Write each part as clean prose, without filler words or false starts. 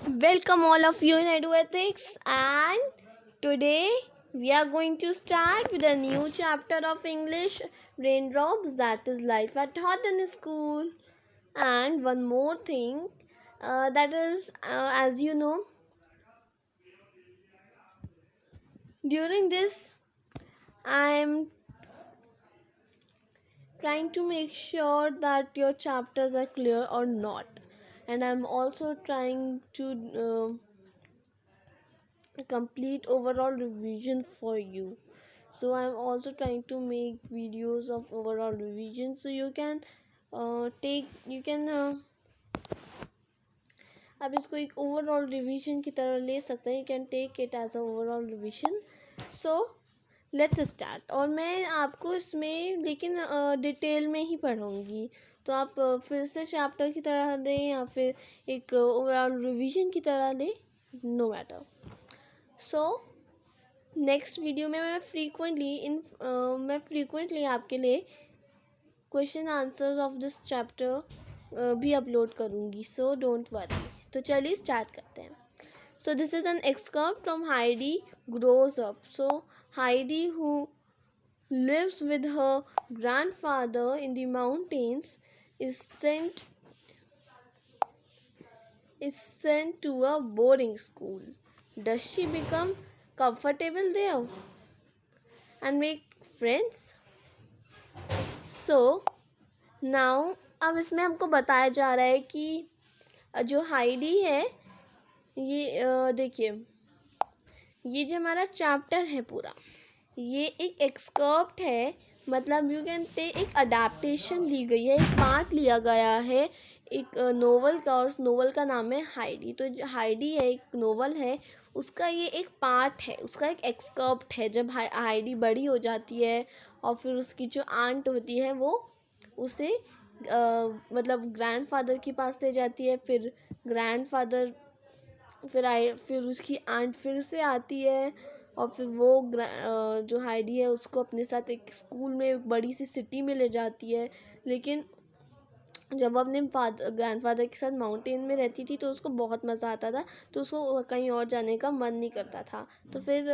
Welcome all of you in Eduethics, and today we are going to start with a new chapter of English Raindrops, that is life at Houghton School. And one more thing, that is, as you know, during this I am trying to make sure that your chapters are clear or not, and I'm also trying to complete overall revision for you. So I'm also trying to make videos of overall revision, so you can take you can आप इसको एक overall revision की तरह ले सकते हैं. You can take it as a overall revision. So let's start. और मैं आपको इसमें लेकिन डिटेल में ही पढ़ाऊँगी, तो आप फिर से चैप्टर की तरह दें या फिर एक ओवरऑल रिवीजन की तरह लें, no matter. So next video में मैं फ्रीक्वेंटली आपके लिए question answers of this chapter भी अपलोड करूँगी, सो डोंट वरी. तो चलिए स्टार्ट करते हैं. So this is an excerpt from Heidi grows up. So Heidi who lives with her grandfather in the mountains is sent to a boarding school. Does she become comfortable there and make friends? So now अब इसमें हमको बताया जा रहा है कि जो Heidi है, ये देखिए, ये जो हमारा चैप्टर है पूरा, ये एक एक्सकर्प्ट है. मतलब यू कैन टे एक अडेप्टेशन ली गई है, एक पार्ट लिया गया है एक नोवेल का, और उस नोवेल का नाम है हाइडी. तो जो हाइडी है, एक नोवेल है, उसका ये एक पार्ट है, उसका एक एक्सकर्प्ट है. जब हाइडी बड़ी हो जाती है और फिर उसकी जो आंट होती है वो उसे मतलब ग्रैंडफादर के पास ले जाती है. फिर ग्रैंडफादर फिर उसकी आंट फिर से आती है, और फिर वो जो हाइडी है उसको अपने साथ एक स्कूल में, एक बड़ी सी सिटी में ले जाती है. लेकिन जब वो अपने ग्रैंडफादर के साथ माउंटेन में रहती थी तो उसको बहुत मज़ा आता था, तो उसको कहीं और जाने का मन नहीं करता था. तो फिर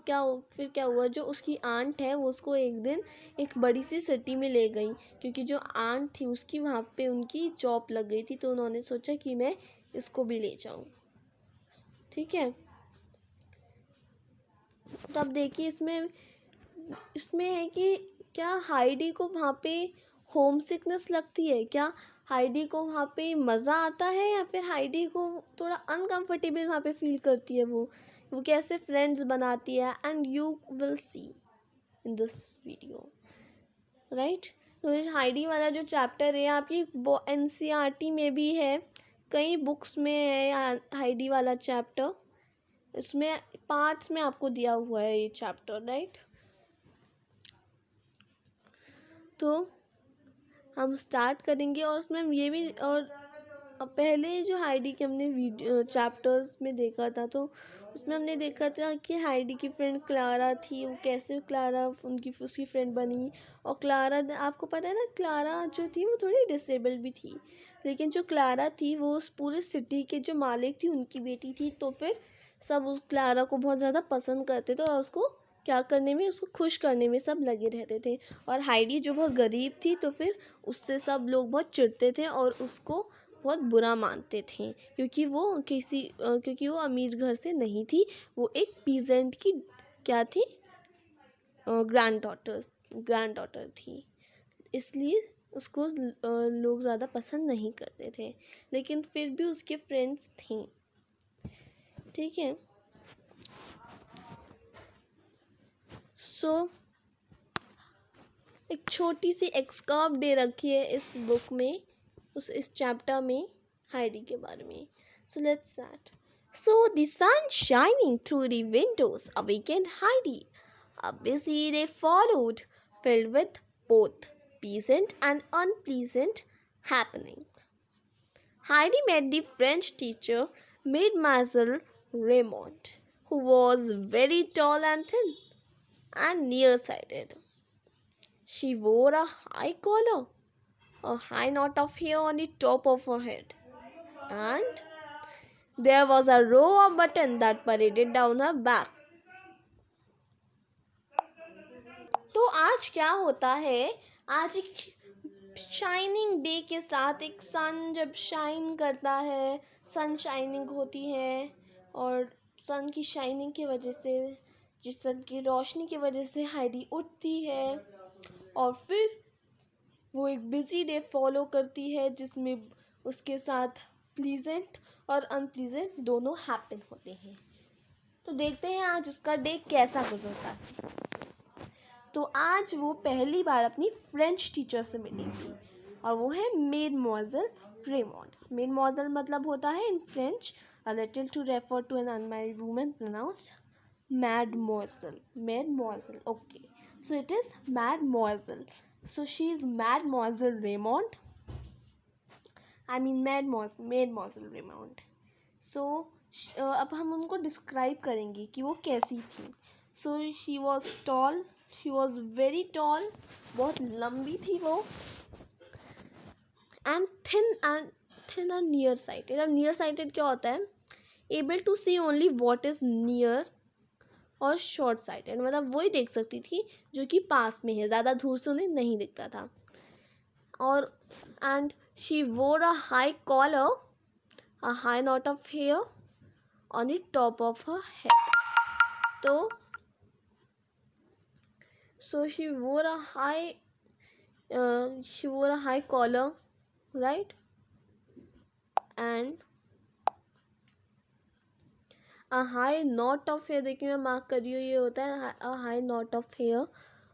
क्या हुआ, जो उसकी आंट है वो उसको एक दिन एक बड़ी सी सिटी में ले गई, क्योंकि जो आंट थी उसकी वहाँ पे उनकी जॉब लग गई थी. तो उन्होंने सोचा कि मैं इसको भी ले जाऊँ. ठीक है. तो अब देखिए, इसमें है कि क्या हाइडी को वहाँ पे होम सिकनेस लगती है, क्या हाइडी को वहाँ पे मज़ा आता है, या फिर हाइडी को थोड़ा अनकंफर्टेबल वहाँ पे फील करती है. वो कैसे फ्रेंड्स बनाती है, and you will see in this video, right. तो इस हाइडी वाला जो चैप्टर है, आप ये NCERT में भी है, कई बुक्स में है हाइडी वाला चैप्टर. इसमें पार्ट्स में आपको दिया हुआ है ये चैप्टर, राइट. तो हम स्टार्ट करेंगे. और उसमें ये भी, और पहले जो हाइडी के हमने वीडियो चैप्टर्स में देखा था, तो उसमें हमने देखा था कि हाइडी की फ्रेंड क्लारा थी, वो कैसे क्लारा उसकी फ्रेंड बनी. और क्लारा, आपको पता है ना, क्लारा जो थी वो थोड़ी डिसेबल्ड भी थी, लेकिन जो क्लारा थी वो उस पूरे सिटी के जो मालिक थी उनकी बेटी थी. तो फिर सब उस क्लारा को बहुत ज़्यादा पसंद करते थे, और उसको क्या करने में, उसको खुश करने में सब लगे रहते थे. और हाइडी जो बहुत गरीब थी, तो फिर उससे सब लोग बहुत चिढ़ते थे और उसको बहुत बुरा मानते थे, क्योंकि वो अमीर घर से नहीं थी, वो एक पीजेंट की क्या थी, ग्रैंड डॉटर थी. इसलिए उसको लोग ज़्यादा पसंद नहीं करते थे, लेकिन फिर भी उसके फ्रेंड्स थी. ठीक है. सो एक छोटी सी एक्सकर्प दे रखी है इस बुक में, इस चैप्टर में हाइडी के बारे में. सो let's start. So the sun shining through the windows awakened Heidi. A busy day followed, filled with both pleasant and unpleasant happenings. Heidi met the French teacher, Mademoiselle Raymond, who was very tall and thin and nearsighted. She wore a high collar, a high knot of hair on the top of her head, and There was a row of buttons that paraded down her back. तो आज क्या होता है, आज एक shining day के साथ एक सन जब शाइन करता है, सन शाइनिंग होती है और सन की शाइनिंग की वजह से, जिस सन की रोशनी की वजह से हाइडी उठती है और फिर वो एक बिजी डे फॉलो करती है जिसमें उसके साथ प्लीजेंट और अनप्लीजेंट दोनों हैपन होते हैं। तो देखते हैं आज उसका डे कैसा गुजरता है। तो आज वो पहली बार अपनी फ्रेंच टीचर से मिलेगी और वो है मेडमोइसेल रेमंड। मेडमोइसेल मतलब होता है in French a little to refer to an unmarried woman pronounce mademoiselle. Mademoiselle, okay, so it is mademoiselle, so she is mademoiselle Raymond, I mean mademoiselle Raymond. So अब हम उनको डिस्क्राइब करेंगे कि वो कैसी थी। So she was tall, she was very tall, बहुत लंबी थी वो, and thin and near sighted. अब नियर साइटेड क्या होता है, able to see only what is near, और शॉर्ट साइटेड मतलब वही देख सकती थी जो कि पास में है, ज़्यादा दूर से उन्हें नहीं दिखता था। और and she wore a high collar, a high knot of hair on the top of her head. तो so she wore a high collar, right, and a high knot of hair, देखिए मैं मार्क कर रही हूँ, ये होता है a high knot of hair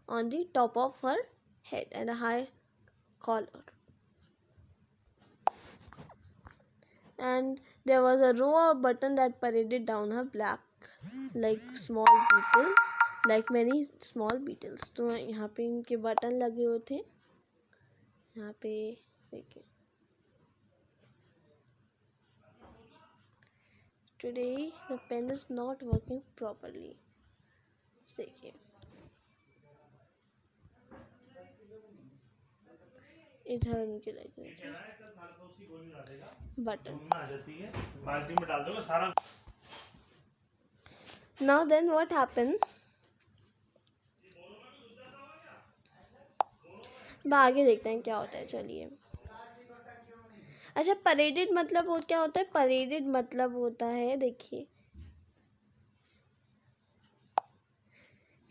on the top of her head and a high collar, and there was a row of buttons that paraded down her back like small beetles, like many small beetles. तो यहाँ पे इनके button लगे हुए थे, यहाँ पे देखिए। Today the pen is not working properly, देखिए इधर उनके लगे हुए थे button. Now then what happened, अब आगे देखते हैं क्या होता है, चलिए। अच्छा, परेडेड मतलब वो क्या होता है, परेडेड मतलब होता है, देखिए,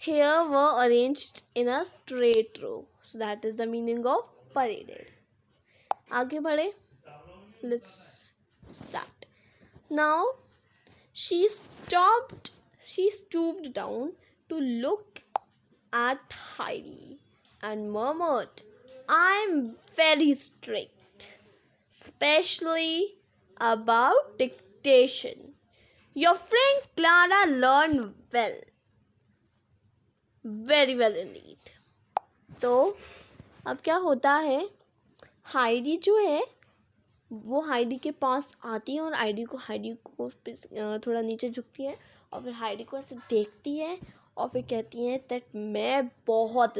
here were arranged in a straight row, so that is the meaning of paraded. आगे बढ़े, let's start. Now she stooped down to look at Heidi and murmured, "I'm very strict, especially about dictation. Your friend Clara learned well, very well indeed." तो अब क्या होता है, Heidi जो है वो हाइडी के पास आती है और हाइडी को थोड़ा नीचे झुकती है और फिर हाइडी को ऐसे देखती है और फिर कहती है दैट मैं बहुत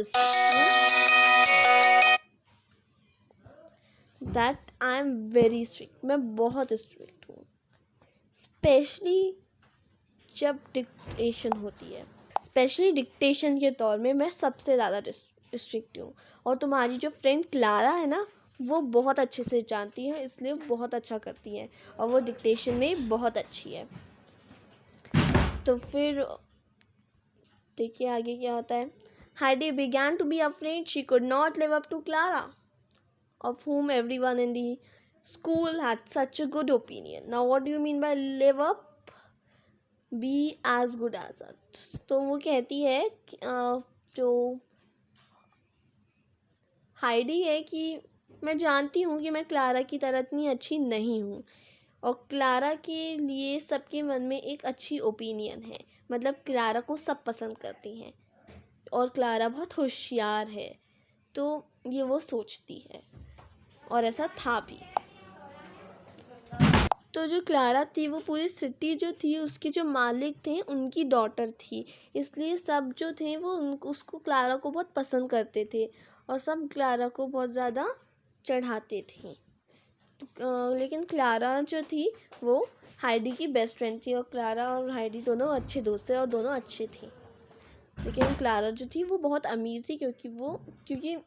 that I am very strict, मैं बहुत स्ट्रिक्ट हूँ, स्पेशली जब डिक्टेशन होती है, स्पेशली डिक्टेशन के तौर में मैं सबसे ज़्यादा स्ट्रिक्ट हूँ। और तुम्हारी जो फ्रेंड क्लारा है ना, वो बहुत अच्छे से जानती है, इसलिए बहुत अच्छा करती है और वो डिक्टेशन में बहुत अच्छी है। तो फिर देखिए आगे क्या होता है, Heidi began to be afraid she could not live up to Clara, of whom everyone in the school had such a good opinion. Now what do you mean by live up? Be as good as us. तो वो कहती है जो Heidi है कि मैं जानती हूँ कि मैं क्लारा की तरह इतनी अच्छी नहीं हूँ और क्लारा के लिए सबके मन में एक अच्छी ओपिनियन है, मतलब क्लारा को सब पसंद करती हैं और क्लारा बहुत होशियार है, तो ये वो सोचती है और ऐसा था भी। तो जो क्लारा थी वो पूरी सिटी जो थी उसके जो मालिक थे उनकी डॉटर थी, इसलिए सब जो थे वो उसको क्लारा को बहुत पसंद करते थे और सब क्लारा को बहुत ज़्यादा चढ़ाते थे। लेकिन क्लारा जो थी वो हाइडी की बेस्ट फ्रेंड थी, और क्लारा और हाइडी दोनों अच्छे दोस्त थे और दोनों अच्छे थे। लेकिन क्लारा जो थी वो बहुत अमीर थी, क्योंकि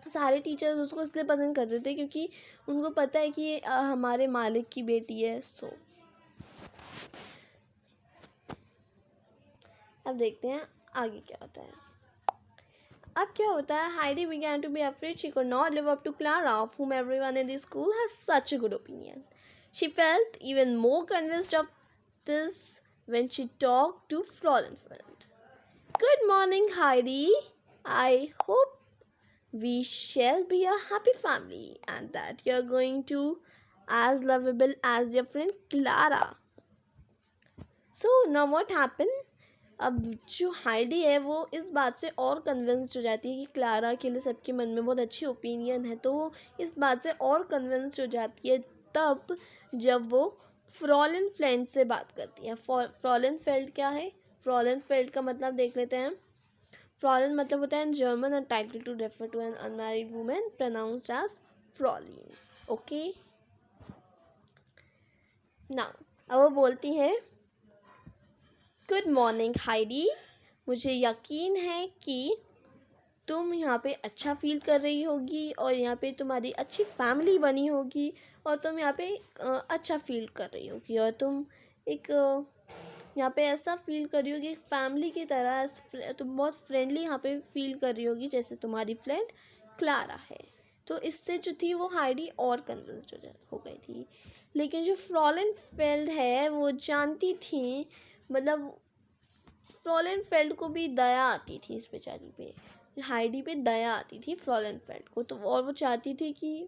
सारे टीचर्स उसको इसलिए पसंद करते थे क्योंकि उनको पता है कि ये हमारे मालिक की बेटी है। सो अब देखते हैं आगे क्या होता है। अब क्या होता है, Heidi began to be afraid she could not live up to Clara, of whom everyone in the school has such a good opinion. She felt even more convinced of this when she talked to Frauenfeld. Good morning, Heidi. I hope we shall be a happy family and that you're going to as lovable as your friend Clara. So now what happened? अब जो Heidi है वो इस बात से और convinced हो जाती है कि क्लारा के लिए सबके मन में बहुत अच्छी ओपिनियन है, तो वो इस बात से और कन्विंस्ड हो जाती है तब जब वो फ्रॉलेनफेल्ड से बात करती है। फ्रॉलेनफेल्ड क्या है? फ्रॉलेनफेल्ड का मतलब देख लेते हैं। फ्रॉलेन मतलब होता है in German a title to refer to an unmarried women pronounced as Fraulein. Okay, now अब वो बोलती है, गुड मॉर्निंग हाइडी, मुझे यकीन है कि तुम यहाँ पे अच्छा फील कर रही होगी और यहाँ पे तुम्हारी अच्छी फैमिली बनी होगी और तुम यहाँ पे अच्छा फील कर रही होगी और तुम एक यहाँ पे ऐसा फील कर रही होगी फैमिली की तरह, तुम बहुत फ्रेंडली यहाँ पे फील कर रही होगी जैसे तुम्हारी फ्रेंड क्लारा है। तो इससे जो थी वो हाइडी और कन्विंस्ड हो गई थी। लेकिन जो फ्रॉलेनफेल्ड है वो जानती थी, मतलब फ्रॉलेनफेल्ड को भी दया आती थी इस बेचारी पे, हाइडी पे दया आती थी फ्रॉलेनफेल्ड को, तो और वो चाहती थी कि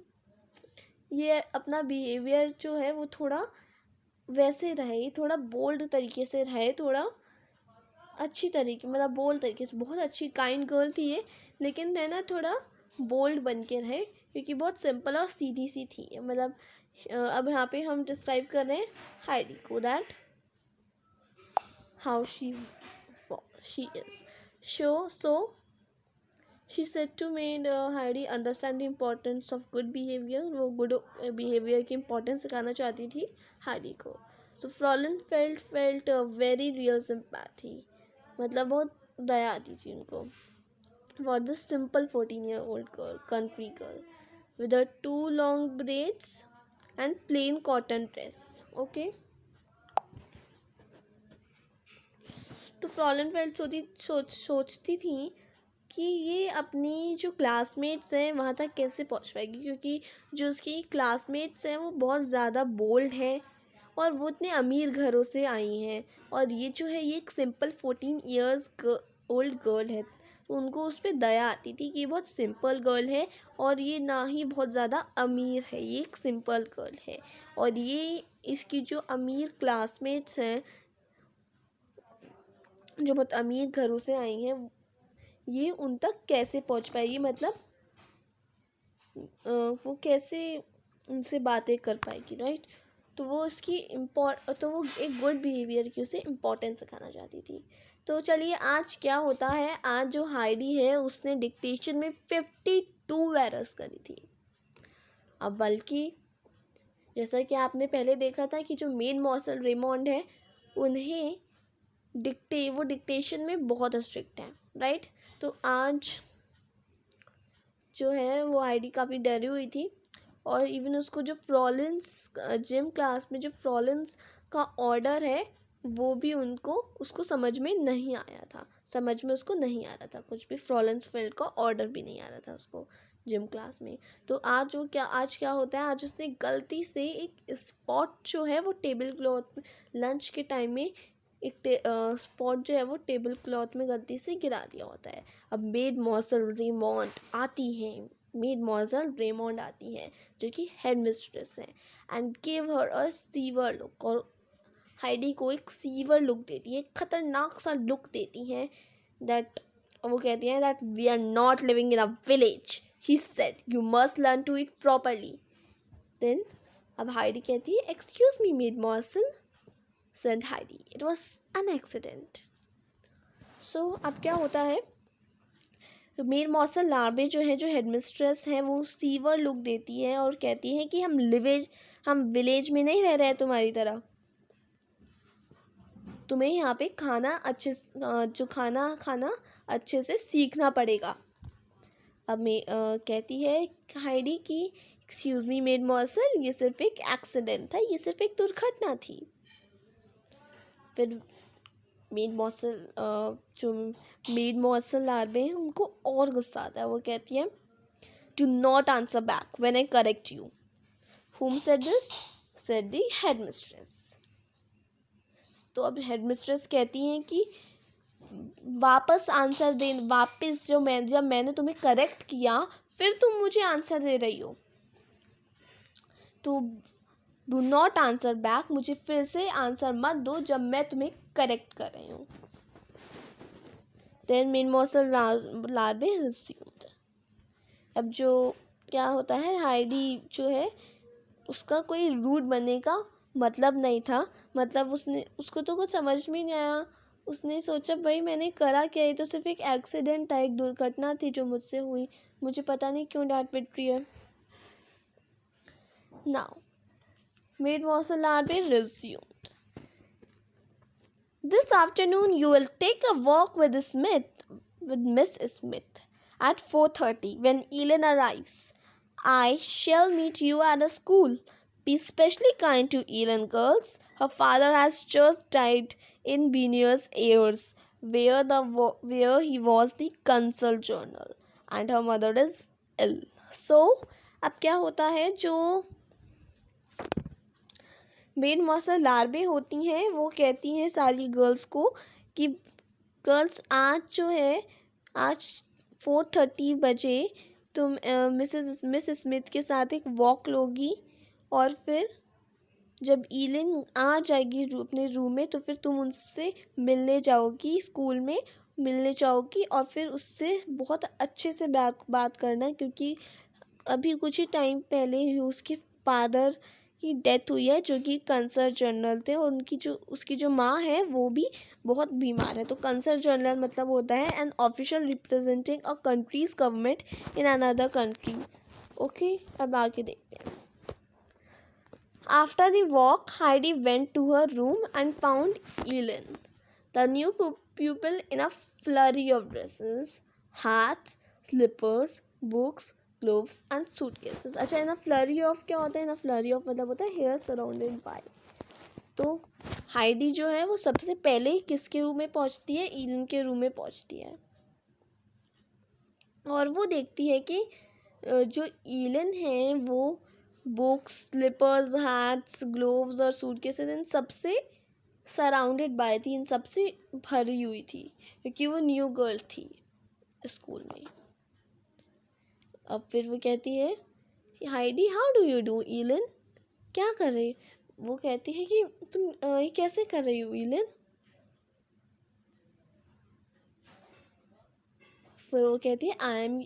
ये अपना बिहेवियर जो है वो थोड़ा वैसे रहे, थोड़ा बोल्ड तरीके से रहे, थोड़ा अच्छी तरीके, मतलब बोल्ड तरीके से। बहुत अच्छी काइंड गर्ल थी ये, लेकिन है ना थोड़ा बोल्ड बन के रहे क्योंकि बहुत सिंपल और सीधी सी थी। मतलब अब यहाँ पे हम डिस्क्राइब कर रहे हैं हाइडी को, that how she is. So she said to made Heidi understand the importance of good behavior. वो good behavior की importance सिखाना चाहती थी हाइडी को। So Frauenfeld felt a very real sympathy, मतलब बहुत दया आती थी उनको for this simple 14-year-old girl, country girl with her 2 long braids and plain cotton dress. Okay. तो फ्रॉलेनफेल्ड सोचती थी कि ये अपनी जो क्लासमेट्स हैं वहाँ तक कैसे पहुँच पाएगी, क्योंकि जो उसकी क्लासमेट्स हैं वो बहुत ज़्यादा बोल्ड हैं और वो इतने अमीर घरों से आई हैं, और ये जो है ये एक सिंपल 14 ईयर्स ओल्ड गर्ल है। तो उनको उस पर दया आती थी कि ये बहुत सिंपल गर्ल है और ये ना ही बहुत ज़्यादा अमीर है, ये एक सिंपल गर्ल है, और ये इसकी जो अमीर क्लासमेट्स हैं जो बहुत अमीर घरों से आई हैं ये उन तक कैसे पहुंच पाएगी, मतलब वो कैसे उनसे बातें कर पाएगी, राइट। तो वो तो वो एक गुड बिहेवियर की उसे इम्पोर्टेंस सिखाना चाहती थी। तो चलिए आज क्या होता है, आज जो हाइडी है उसने डिक्टेशन में 52 एरर्स करी थी। अब बल्कि जैसा कि आपने पहले देखा था कि जो मेन मॉर्सल रेमोंड है उन्हें वो डिक्टेशन में बहुत स्ट्रिक्ट है, राइट। तो आज जो है वो हाइडी काफ़ी डरी हुई थी, और इवन उसको जो फ्रॉलेंस जिम क्लास में जो फ्रॉलेंस का ऑर्डर है वो भी उसको समझ में नहीं आया था, समझ में उसको नहीं आ रहा था कुछ भी, फ्रॉलेनफेल्ड का ऑर्डर भी नहीं आ रहा था उसको जिम क्लास में। तो आज क्या होता है, आज उसने गलती से एक स्पॉट जो है वो टेबल क्लॉथ में लंच के टाइम में एक स्पॉट जो है वो टेबल क्लॉथ में गलती से गिरा दिया होता है। अब मेड मॉर्सल रेमोंड आती है जो कि हेड मिस्ट्रेस है, and give her a sewer look, और हाइडी को एक सीवर लुक देती है, खतरनाक सा लुक देती हैं। दैट वो कहती हैं that we are not living in a village, she said you must learn to eat properly. Then अब हाइडी कहती है excuse me mademoiselle, said Heidi. It was an accident. So अब क्या होता है, मीर मौसल लार्बे जो है, जो हेडमिस्ट्रेस है, वो सीवर लुक देती है और कहती है कि हम विलेज में नहीं रह रहे हैं तुम्हारी तरह, तुम्हें यहाँ पे खाना अच्छे से सीखना पड़ेगा। अब मैं कहती है हाइडी कि एक्सक्यूज़ मी मेड मॉर्सल, ये सिर्फ एक एक्सीडेंट था, ये सिर्फ एक दुर्घटना थी। फिर जो मेड मॉर्सल लार्बे हैं उनको और गुस्सा आता है। वो कहती है do not answer back when I correct you. Whom said this? Said the headmistress. तो अब हेडमिस्ट्रेस कहती हैं कि वापस जब मैंने तुम्हें करेक्ट किया फिर तुम मुझे आंसर दे रही हो, तो डू नॉट आंसर बैक, मुझे फिर से आंसर मत दो जब मैं तुम्हें करेक्ट कर रही हूँ। देन मेन मॉर्सल लार्बे रिज्यूम्ड। अब जो क्या होता है, हाइडी जो है उसका कोई रूड बनने का मतलब नहीं था, मतलब उसको तो कुछ समझ में नहीं आया। उसने सोचा भाई मैंने करा क्या, ये तो सिर्फ एक एक्सीडेंट था, एक दुर्घटना थी जो मुझसे हुई, मुझे पता नहीं क्यों डांट पिट रही है। नाउ मेड मॉर्सल लार्बे resumed. This afternoon you will take a walk with Miss Smith at 4:30 when Ellen arrives. I shall meet you at the school. Be especially kind to Ellen, girls. Her father has just died in Benia's heirs, where he was the consul general, and her mother is ill. So, अब क्या होता है, जो made morsel लार्बे होती हैं वो कहती हैं सारी गर्ल्स को कि गर्ल्स आज 4:30 बजे तुम मिस स्मिथ के साथ एक वॉक लोगी, और फिर जब ईलिन आ जाएगी अपने रूम में तो फिर तुम उनसे मिलने जाओगी, स्कूल में मिलने जाओगी, और फिर उससे बहुत अच्छे से बात करना, क्योंकि अभी कुछ ही टाइम पहले ही उसके फादर की डेथ हुई है जो कि कंसल जनरल थे, और उसकी जो माँ है वो भी बहुत बीमार है। तो कंसल जनरल मतलब होता है an official representing a countries government in another country. Okay, अब आगे देखते हैं। After the walk, Heidi went to her room and found Ellen, the new pupil, in a flurry of dresses, hats, slippers, books, gloves and suitcases. अच्छा, इन flurry of क्या होता है? इन flurry of मतलब होता है हेयर सराउंडेड बाय। तो Heidi जो है वो सबसे पहले किसके रूम में पहुंचती है? ईलन के रूम में पहुंचती है, और वो देखती है कि जो ईलन है वो बुक्स, स्लीपर्स, हैट्स, ग्लोव्स और सूटकेसेस इन सबसे सराउंडेड बाय थी, इन सबसे भरी हुई थी, क्योंकि वो न्यू गर्ल थी स्कूल में। अब फिर वो कहती है Heidi how do you do Elaine, क्या कर रही? वो कहती है कि तुम ये कैसे कर रही हो ईलन? फिर वो कहती है I M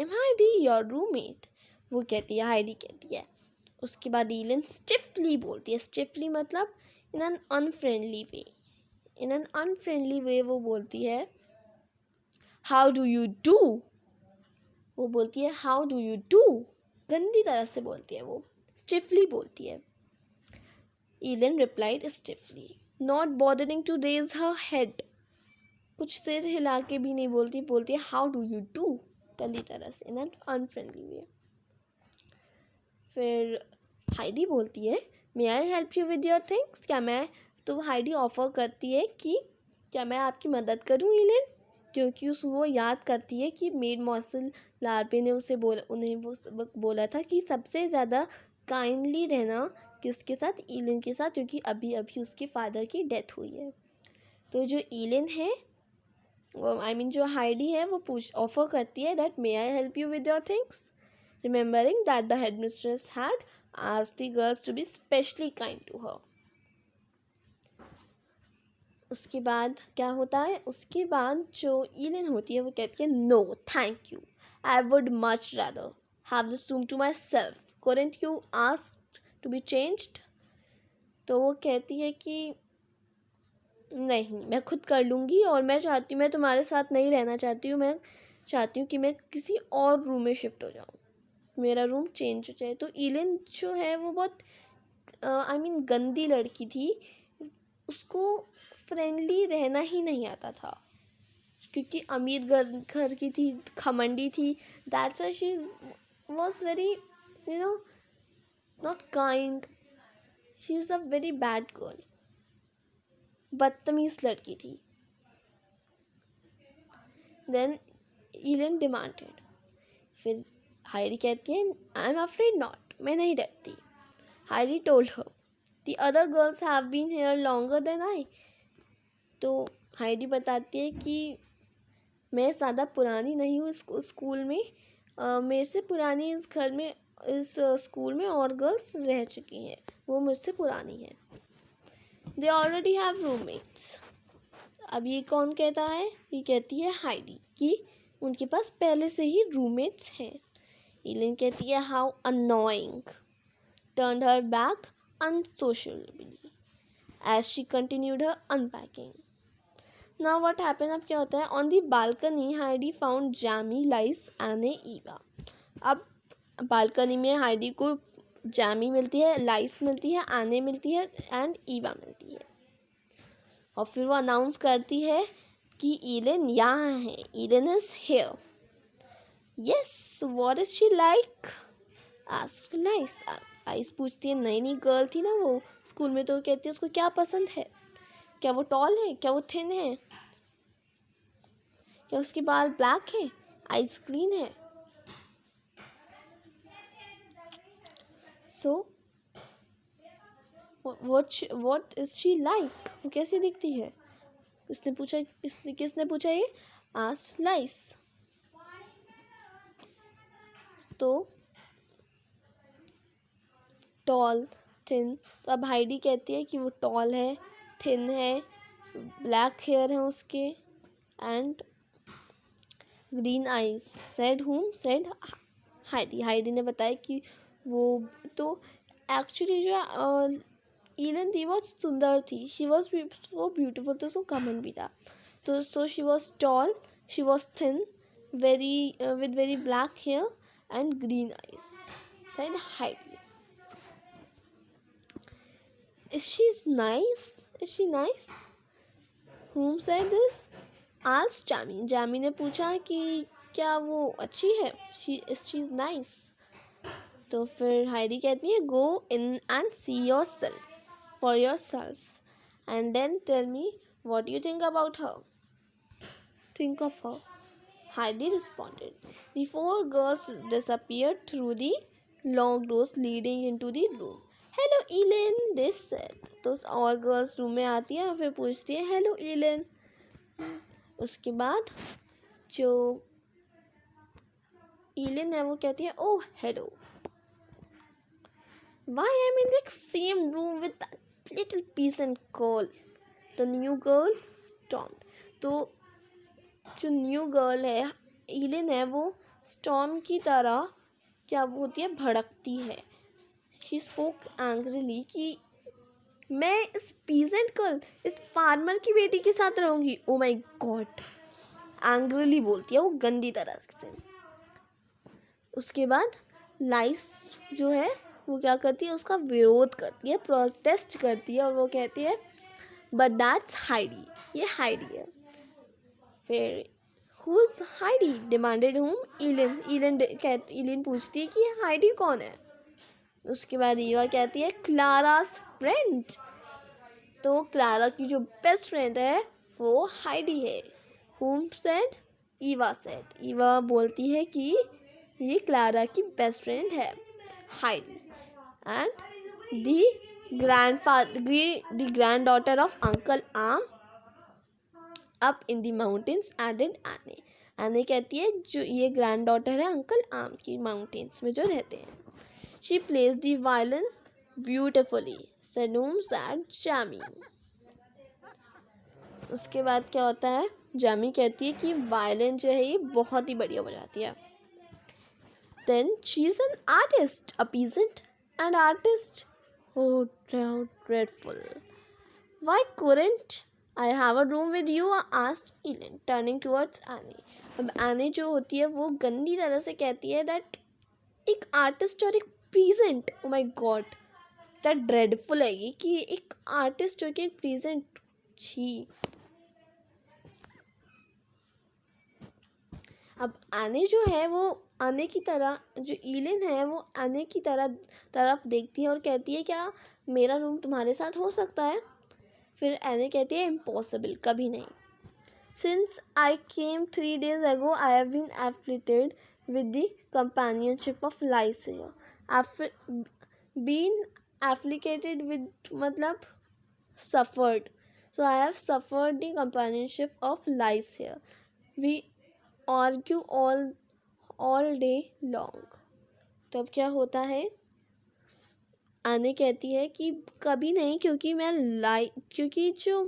Heidi your roommate. वो कहती है, हाइडी कहती है। उसके बाद ईलन स्टिफली बोलती है, स्टिफली मतलब इन एन अनफ्रेंडली वे वो बोलती है हाउ डू यू डू। वो बोलती है हाउ डू यू डू, गंदी तरह से बोलती है, वो स्टिफली बोलती है। Elaine replied stiffly, not bothering to raise her head, कुछ सिर हिला के भी नहीं बोलती है हाउ डू यू डू, गंदी तरह से, इन एन अनफ्रेंडली वे। फिर हाइडी बोलती है may I help you with your things, तो हाइडी ऑफर करती है कि क्या मैं आपकी मदद करूं ईलन, क्योंकि वो याद करती है कि मेड मॉर्सल लार्बे ने उन्हें बोला था कि सबसे ज़्यादा काइंडली रहना किसके साथ? ईलन के साथ, क्योंकि अभी अभी उसके फादर की डेथ हुई है। तो जो ईलन है जो हाइडी है वो ऑफर करती है that may I help you with your things, remembering that the headmistress had asked the girls to be specially kind to her. उसके बाद क्या होता है? उसके बाद जो ईलन होती है वो कहती है no thank you, I would much rather have this room to myself, couldn't you ask to be changed? तो वो कहती है कि नहीं, मैं खुद कर लूँगी, और मैं तुम्हारे साथ नहीं रहना चाहती हूँ, मैं चाहती हूँ कि मैं किसी और रूम में शिफ्ट हो जाऊँ, मेरा रूम चेंज हो जाए। तो इलेन जो है वो बहुत गंदी लड़की थी, उसको फ्रेंडली रहना ही नहीं आता था, क्योंकि अमीर घर की थी, खमंडी थी। That's why she was very not kind, she is a very bad girl, बदतमीज लड़की थी। देन इलेन डिमांडेड, फिर हाइडी कहती है आई एम अफ्रेड नॉट, मैं नहीं डरती। Heidi told her the other girls have been here longer than I. तो हाइडी बताती है कि मैं ज़्यादा पुरानी नहीं हूँ इस स्कूल में, मेरे से पुरानी इस घर में, इस स्कूल में और गर्ल्स रह चुकी हैं, वो मुझसे पुरानी हैं। They already have roommates. अब ये कौन कहता है? ये कहती है हाइडी कि उनके पास पहले से ही रूममेट्स हैं। इलेन कहती है how annoying, turned her back unsociably as she continued her unpacking. Now what happened? अब क्या होता है? On the balcony, Heidi found Jamie, Lice, Anne, Eva. अब बालकनी में हाइडी को जैमी मिलती है, लाइस मिलती है, आने मिलती है एंड ईवा मिलती है। और फिर वो अनाउंस करती है कि इलेन यहाँ है, Elaine is here. Yes, what is she like? Asked Lise. Lise पूछती है, नई नई गर्ल थी ना वो स्कूल में, तो कहती है उसको क्या पसंद है, क्या वो टॉल है, क्या वो थिन है, क्या उसके बाल ब्लैक है, आइस ग्रीन है। So what is she like, वो कैसी दिखती है? किसने पूछा ये? आस्क्ड लाइस। तो टॉल, थिन, तो अब हाइडी कहती है कि वो टॉल है, थिन है, ब्लैक हेयर है उसके एंड ग्रीन आईज। सेड हुम? Said Heidi. हाइडी ने बताया कि वो तो एक्चुअली जो इलेन थी बहुत सुंदर थी, शी वॉज वो ब्यूटीफुल, तो उसको कमेंट भी था। तो so she was tall, she was thin, very with very black hair and green eyes, said Heidi. Is she nice? Is she nice? Whom said this? Asked Jamie. Jamie ने पूछा कि क्या वो अच्छी है? She's nice. तो फिर Heidi कहती है go in and see yourself for yourself and then tell me what you think about her. Think of her. Heidi responded. The four girls disappeared through the long doors leading into the room. Hello इलेन, this said. तो और girls room में आती है और फिर पूछती है hello इलेन। उसके बाद जो इलेन है वो कहती है oh hello, why I am in the same room with that little pheasant girl. The new girl stormed. तो जो न्यू गर्ल है इलेन है, वो स्टॉर्म की तरह क्या होती है, भड़कती है। शी स्पोक एंग्रीली कि मैं इस पीजेंट गर्ल, इस फार्मर की बेटी के साथ रहूंगी। ओ माय गॉड, एंग्रीली बोलती है वो गंदी तरह से। उसके बाद लाइस जो है वो क्या करती है, उसका विरोध करती है, प्रोटेस्ट करती है और वो कहती है बट दैट्स हाइडी, ये हाइडी है। फिर हु इज हाइडी डिमांडेड हुम? इलेन। इलेन पूछती है कि हाइडी कौन है। उसके बाद ईवा कहती है क्लारास फ्रेंड। तो क्लारा की जो बेस्ट फ्रेंड है वो हाइडी है। हुम सेड? ईवा सेड। ईवा बोलती है कि ये क्लारा की बेस्ट फ्रेंड है Heidi and the granddaughter of uncle Alm up in the mountains added Anne. Anne कहती है जो ये ग्रैंड डॉटर है अंकल आम की, माउंटेन्स में जो रहते हैं। She plays the violin beautifully, said Jamie. उसके बाद क्या होता है, जामी कहती है कि वायलिन जो है ये बहुत ही बढ़िया बजाती है। Then she is an artist, a peasant, an artist. Oh, how dreadful. Why couldn't I have a room with you, asked Ellen, turning towards Annie. अब Annie जो होती है वो गंदी तरह से कहती है that एक आर्टिस्ट और एक प्रेजेंट, ओ माय गॉड, इतना ड्रेडफुल है ये कि एक आर्टिस्ट और एक प्रेजेंट, छी। अब आने जो है वो आने की तरह, जो ईलिन है वो आने की तरफ देखती है और कहती है क्या मेरा रूम तुम्हारे साथ हो सकता है? फिर एने कहती है इम्पॉसिबल, कभी नहीं। Since I came 3 days ago I have been affiliated with the companionship of Lise here. Been afflicted with मतलब suffered, so I have suffered the companionship of lice here. We argue all day long. तो अब क्या होता है, आने कहती है कि कभी नहीं, क्योंकि जो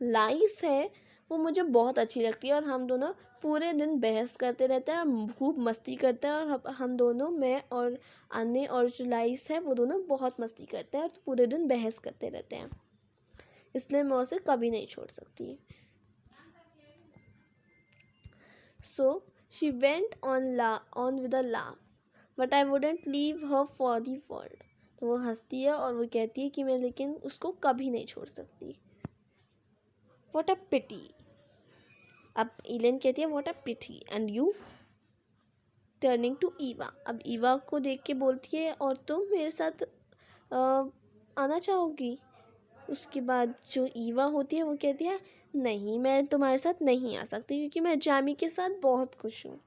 लाइस है वो मुझे बहुत अच्छी लगती है और हम दोनों पूरे दिन बहस करते रहते हैं, खूब मस्ती करते हैं और हम दोनों, मैं और अन्य और जो लाइस है वो दोनों बहुत मस्ती करते हैं और पूरे दिन बहस करते रहते हैं, इसलिए मैं उसे कभी नहीं छोड़ सकती। So she went on with a laugh, but I wouldn't leave her for the world. तो वो हंसती है और वो कहती है कि मैं लेकिन उसको कभी नहीं छोड़ सकती। What a pity. अब इलेन कहती है what a pity and you, turning to Eva. अब ईवा को देख के बोलती है और तुम मेरे साथ आना चाहोगी? उसके बाद जो ईवा होती है वो कहती है नहीं, मैं तुम्हारे साथ नहीं आ सकती क्योंकि मैं जामी के साथ बहुत खुश हूँ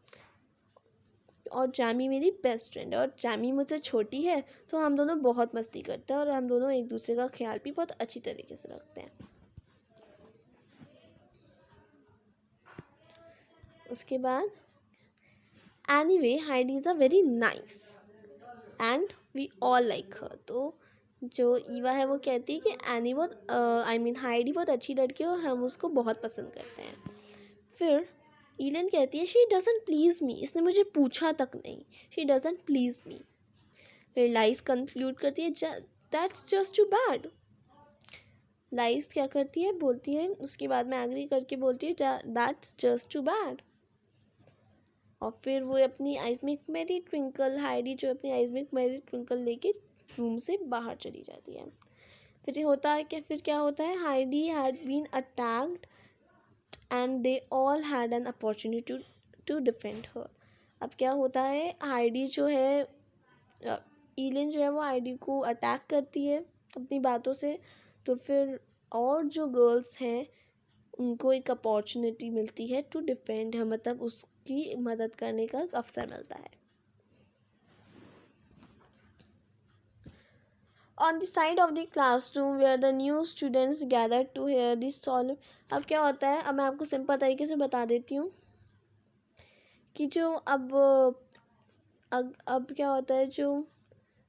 और जामी मेरी बेस्ट फ्रेंड है और जामी मुझसे छोटी है, तो हम दोनों बहुत मस्ती करते हैं और हम दोनों एक दूसरे का ख्याल भी बहुत अच्छी तरीके से रखते हैं। उसके बाद anyway Heidi is a very nice and we all like her. तो जो ईवा है वो कहती है कि एनी बहुत हाइडी बहुत अच्छी लड़की है और हम उसको बहुत पसंद करते हैं। फिर ईलेन कहती है शी डजंट प्लीज़ मी, इसने मुझे पूछा तक नहीं, शी डजंट प्लीज़ मी। फिर लाइस कंक्लूड करती है दैट्स जस्ट टू बैड। लाइस क्या करती है, बोलती है उसके बाद में एग्री करके बोलती है दैट्स जस्ट टू बैड। और फिर वो अपनी आइज में एक मेरी ट्विंकल, हाइडी जो अपनी आइज में एक मेरी ट्विंकल लेके रूम से बाहर चली जाती है। फिर क्या होता है, Heidi had been attacked and they all had an opportunity to defend her. अब क्या होता है, हाइडी जो है ईलिन जो है वो हाइडी को अटैक करती है अपनी बातों से, तो फिर और जो गर्ल्स हैं उनको एक अपॉर्चुनिटी मिलती है टू डिफेंड है, मतलब उसकी मदद करने का अवसर मिलता है। On the side of the classroom where the new students gathered to hear the solemn। अब क्या होता है, अब मैं आपको सिंपल तरीके से बता देती हूँ कि जो अब क्या होता है, जो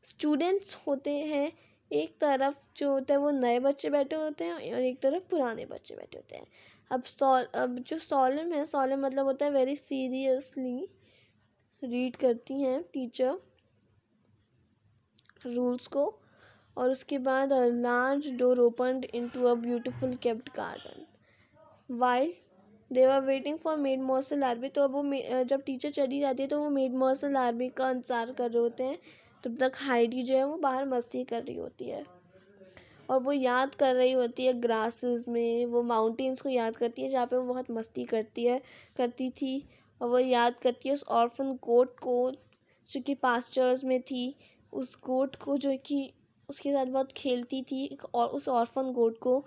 स्टूडेंट्स होते हैं एक तरफ जो होता है वो नए बच्चे बैठे होते हैं और एक तरफ पुराने बच्चे बैठे होते हैं। अब जो सॉलम है, सॉलम मतलब होता है वेरी सीरियसली रीड करती हैं टीचर रूल्स को। और उसके बाद a large door opened into a beautiful kept garden while they were waiting for made morsel army. तो अब वो जब टीचर चली जाती है तो वो मेड मॉर्सल आर्मी का इंतजार कर रहे होते हैं, तब तक हाइडी जो है वो बाहर मस्ती कर रही होती है और वो याद कर रही होती है ग्रासेस में, वो माउंटेन्स को याद करती है जहाँ पे वो बहुत मस्ती करती थी। और वो याद करती है उस ऑर्फन गोट को जो कि पास्चर्स में थी, उस गोट को जो कि उसके साथ बहुत खेलती थी, और उस ऑर्फन गोट को,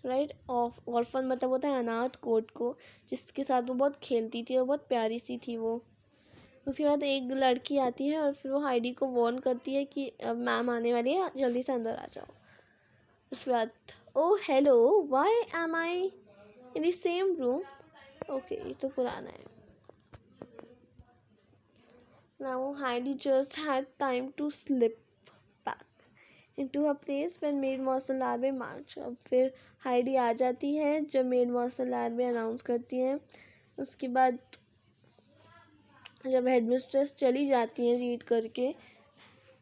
राइट, ऑर्फन मतलब होता है अनाथ गोट को, जिसके साथ वो बहुत खेलती थी और बहुत प्यारी सी थी वो। उसके बाद एक लड़की आती है और फिर वो हाइडी को वार्न करती है कि अब मैम आने वाली है, जल्दी से अंदर आ जाओ। उसके बाद oh hello, why am I in the same room? Okay, ये तो पुराना है। Now Heidi just had time to slip back into her place when maid marshal army march। अब फिर हाइडी आ जाती है जब मेड मार्शल आर्मी अनाउंस करती है। उसके बाद जब हेडमिस्ट्रेस चली जाती है रीड करके,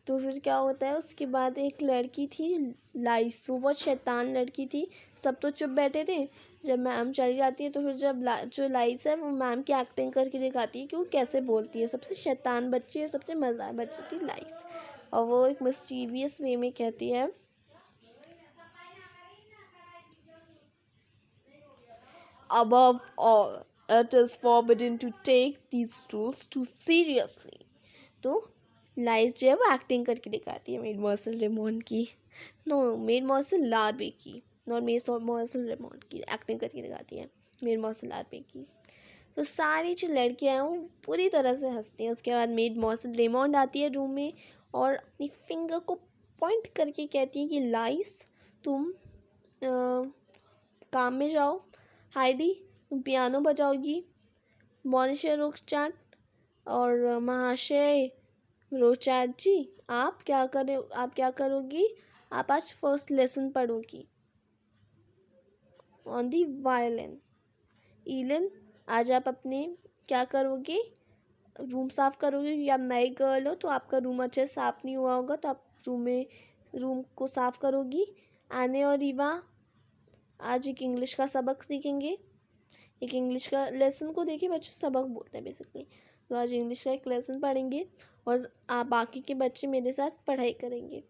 तो फिर क्या होता है, उसके बाद एक लड़की थी लाइस, वो बहुत शैतान लड़की थी। सब तो चुप बैठे थे। जब मैम चली जाती है तो फिर जब जो लाइस है वो मैम की एक्टिंग करके दिखाती है कि वो कैसे बोलती है। सबसे शैतान बच्ची और सबसे मज़ेदार बच्ची थी लाइस, और वो एक मिस्टीवियस वे में कहती है, above all it is forbidden to take these rules too seriously। तो लाइस जो है वो एक्टिंग करके दिखाती है मेड मॉर्सल रेमोन की, नो मेड मॉर्सल लार्वे की, नॉट मेड मॉर्सल रेमोन की, एक्टिंग करके दिखाती है मेड मॉर्सल लार्वे की। तो सारी जो लड़कियां हैं वो पूरी तरह से हंसती हैं। उसके बाद मेड मॉर्सल रेमोंड आती है रूम में और अपनी फिंगर को पॉइंट करके कहती है कि लाइस तुम काम में जाओ, हाइडी तुम पियानो बजाओगी, मॉनिशा रोकचाट और महाशय रोचाट जी आप क्या करोगी, आप आज फर्स्ट लेसन पढ़ोगी ऑन दी वायलिन। ईलिन आज आप अपने क्या करोगे, रूम साफ़ करोगे, क्योंकि आप नई गर्ल हो तो आपका रूम अच्छे से साफ़ नहीं हुआ होगा, तो आप रूम को साफ़ करोगी। आने और रीवा आज एक इंग्लिश का सबक सीखेंगे, एक इंग्लिश का लेसन को देखिए बच्चे सबक बोलते हैं बेसिकली, तो आज इंग्लिश का एक लेसन पढ़ेंगे और आप बाकी के बच्चे मेरे साथ पढ़ाई करेंगे,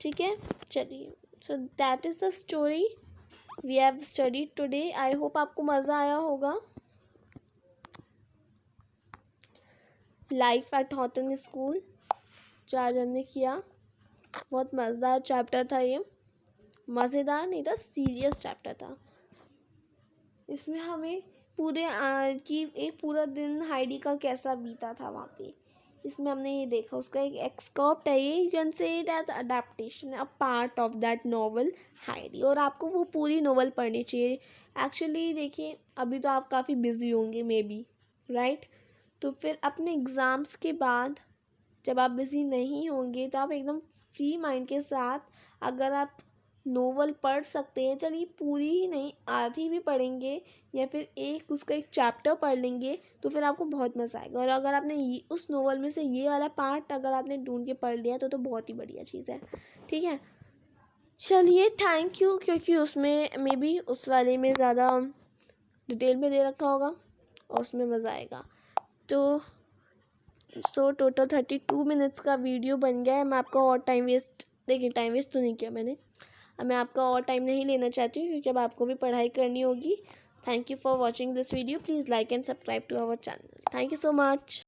ठीक है। चलिए, so that is the story we have studied today. I hope आपको मज़ा आया होगा। लाइफ एट हॉटन स्कूल जो आज हमने किया, बहुत मज़ेदार चैप्टर था ये, मज़ेदार नहीं था, सीरियस चैप्टर था। इसमें हमें एक पूरा दिन हाइडी का कैसा बीता था वहाँ पे, इसमें हमने ये देखा। उसका एक एक्सकॉप्ट है ये, you can say it as adaptation a part of that novel Heidi, और आपको वो पूरी नॉवल पढ़नी चाहिए। एक्चुअली देखिए अभी तो आप काफ़ी बिजी होंगे मे बी, राइट, तो फिर अपने एग्ज़ाम्स के बाद जब आप बिज़ी नहीं होंगे तो आप एकदम फ्री माइंड के साथ अगर आप नोवेल पढ़ सकते हैं, चलिए पूरी ही नहीं आधी भी पढ़ेंगे या फिर उसका एक चैप्टर पढ़ लेंगे तो फिर आपको बहुत मज़ा आएगा। और अगर आपने उस नोवेल में से ये वाला पार्ट अगर आपने ढूंढ के पढ़ लिया तो बहुत ही बढ़िया चीज़ है, ठीक है। चलिए थैंक यू, क्योंकि उसमें मे बी उस वाले में ज़्यादा डिटेल में दे रखा होगा और उसमें मज़ा आएगा। तो टोटल 32 मिनट्स का वीडियो बन गया है। मैं आपका और टाइम वेस्ट तो नहीं किया मैंने, अब मैं आपका और टाइम नहीं लेना चाहती हूँ क्योंकि अब आपको भी पढ़ाई करनी होगी। Thank you for watching this video, please like and subscribe to our channel. Thank you so much.